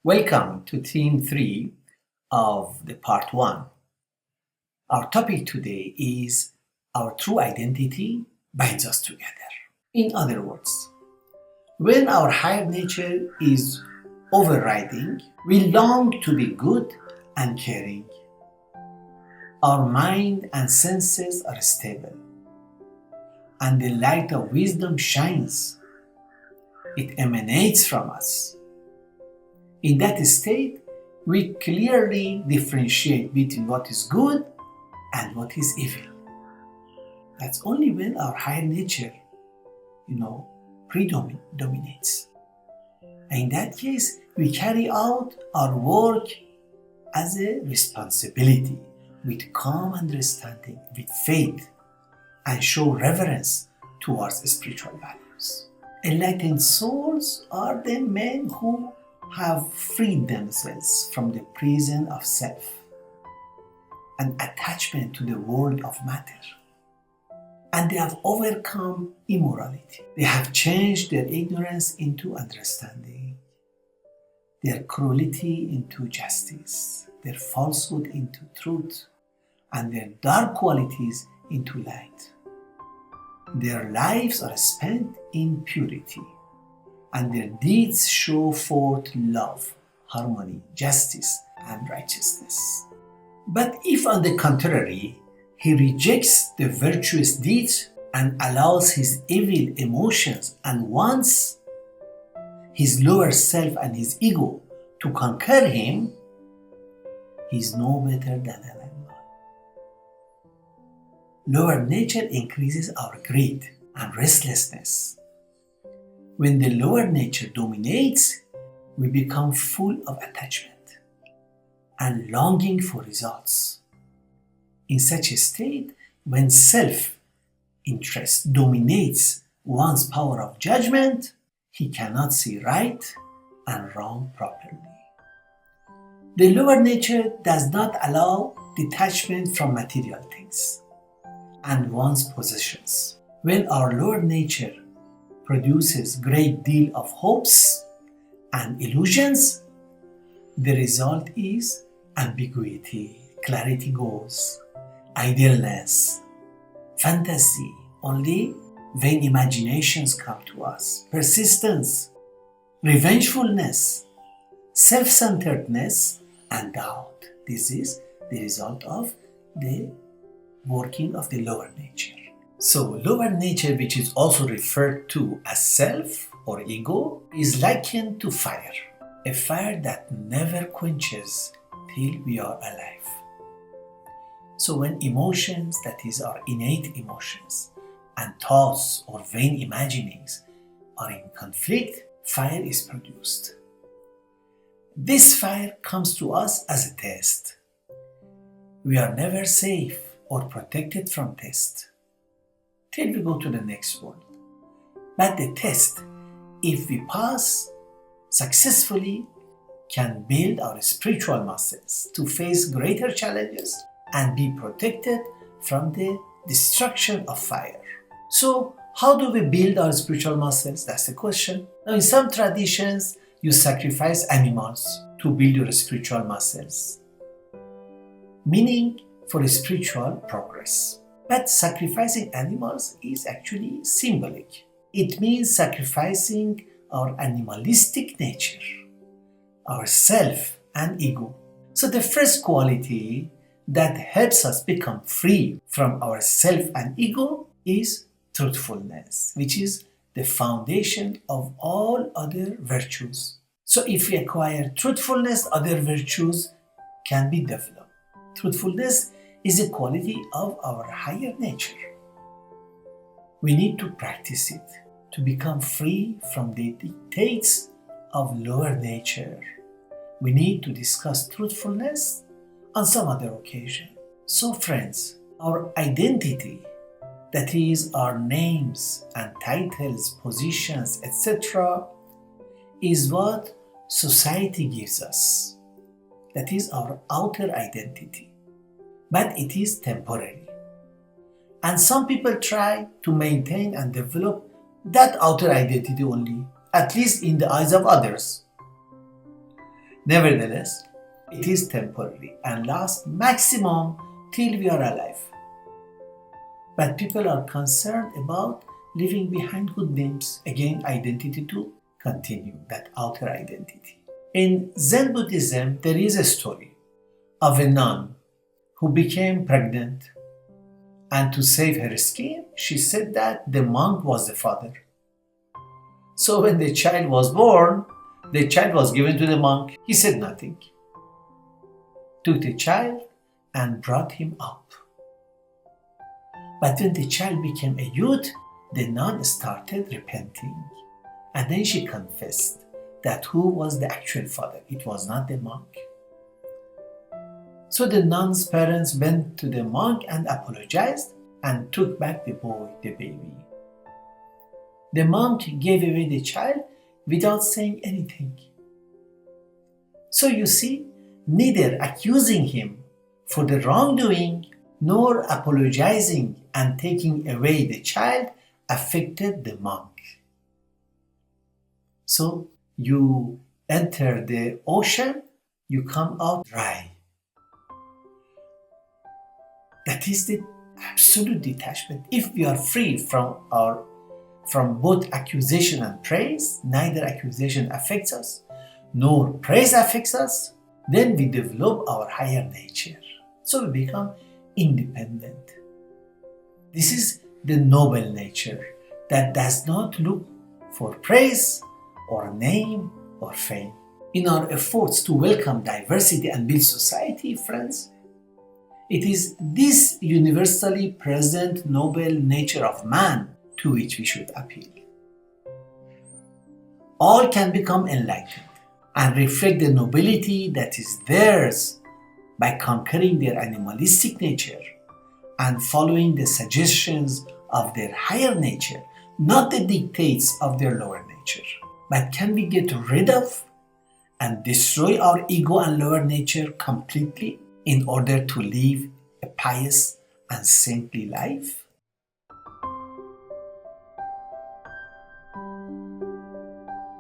Welcome to Theme 3 of the Part 1. Our topic today is our true identity binds us together. In other words, when our higher nature is overriding, we long to be good and caring. Our mind and senses are stable, and the light of wisdom shines. It emanates from us. In that state, we clearly differentiate between what is good and what is evil. That's only when our higher nature, predominates. And in that case, we carry out our work as a responsibility, with calm understanding, with faith, and show reverence towards spiritual values. Enlightened souls are the men who have freed themselves from the prison of self and attachment to the world of matter. And they have overcome immorality. They have changed their ignorance into understanding, their cruelty into justice, their falsehood into truth, and their dark qualities into light. Their lives are spent in purity, and their deeds show forth love, harmony, justice, and righteousness. But if, on the contrary, he rejects the virtuous deeds and allows his evil emotions and wants his lower self and his ego to conquer him, he is no better than an animal. Lower nature increases our greed and restlessness. When the lower nature dominates, we become full of attachment and longing for results. In such a state, when self-interest dominates one's power of judgment, he cannot see right and wrong properly. The lower nature does not allow detachment from material things and one's possessions. When our lower nature produces great deal of hopes and illusions, the result is ambiguity, clarity goes, idleness, fantasy, only vain imaginations come to us, persistence, revengefulness, self-centeredness, and doubt. This is the result of the working of the lower nature. So, lower nature, which is also referred to as self or ego, is likened to fire, a fire that never quenches till we are alive. So when emotions, that is our innate emotions, and thoughts or vain imaginings are in conflict, fire is produced. This fire comes to us as a test. We are never safe or protected from test till we go to the next world. But the test, if we pass successfully, can build our spiritual muscles to face greater challenges and be protected from the destruction of fire. So, how do we build our spiritual muscles? That's the question. Now, in some traditions, you sacrifice animals to build your spiritual muscles, meaning for spiritual progress. But sacrificing animals is actually symbolic. It means sacrificing our animalistic nature, our self and ego. So the first quality that helps us become free from our self and ego is truthfulness, which is the foundation of all other virtues. So if we acquire truthfulness, other virtues can be developed. Truthfulness is a quality of our higher nature. We need to practice it to become free from the dictates of lower nature. We need to discuss truthfulness on some other occasion. So friends, our identity, that is our names and titles, positions, etc., is what society gives us. That is our outer identity. But it is temporary. And some people try to maintain and develop that outer identity only, at least in the eyes of others. Nevertheless, it is temporary and lasts maximum till we are alive. But people are concerned about leaving behind good names. Again, identity to continue, that outer identity. In Zen Buddhism, there is a story of a nun who became pregnant, and to save her skin, she said that the monk was the father. So when the child was born, the child was given to the monk. He said nothing. Took the child and brought him up. But when the child became a youth, the nun started repenting. And then she confessed that who was the actual father? It was not the monk. So the nun's parents went to the monk and apologized and took back the boy, the baby. The monk gave away the child without saying anything. So you see, neither accusing him for the wrongdoing nor apologizing and taking away the child affected the monk. So you enter the ocean, you come out dry. That is the absolute detachment. If we are free from both accusation and praise, neither accusation affects us, nor praise affects us, then we develop our higher nature. So we become independent. This is the noble nature that does not look for praise or name or fame. In our efforts to welcome diversity and build society, friends, it is this universally present noble nature of man to which we should appeal. All can become enlightened and reflect the nobility that is theirs by conquering their animalistic nature and following the suggestions of their higher nature, not the dictates of their lower nature. But can we get rid of and destroy our ego and lower nature completely in order to live a pious and saintly life?